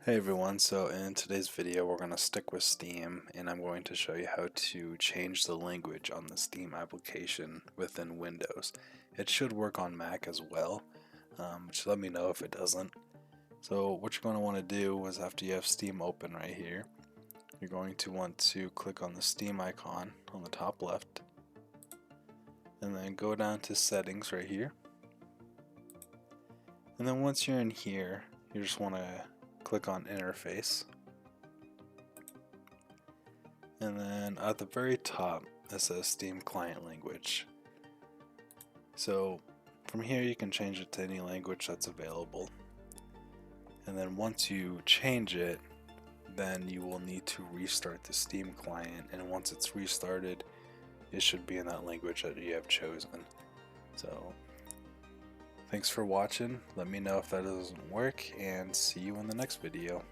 Hey everyone, so in today's video we're going to stick with Steam and I'm going to show you how to change the language on the Steam application within Windows. It should work on Mac as well, just let me know if it doesn't. So what you're going to want to do is after you have Steam open right here, you're going to want to click on the Steam icon on the top left and then go down to settings right here. And then once you're in here, you just want to click on interface, and then at the very top it says Steam client language. So from here you can change it to any language that's available, and then once you change it, then you will need to restart the Steam client, and once it's restarted it should be in that language that you have chosen. So thanks for watching, let me know if that doesn't work, and see you in the next video.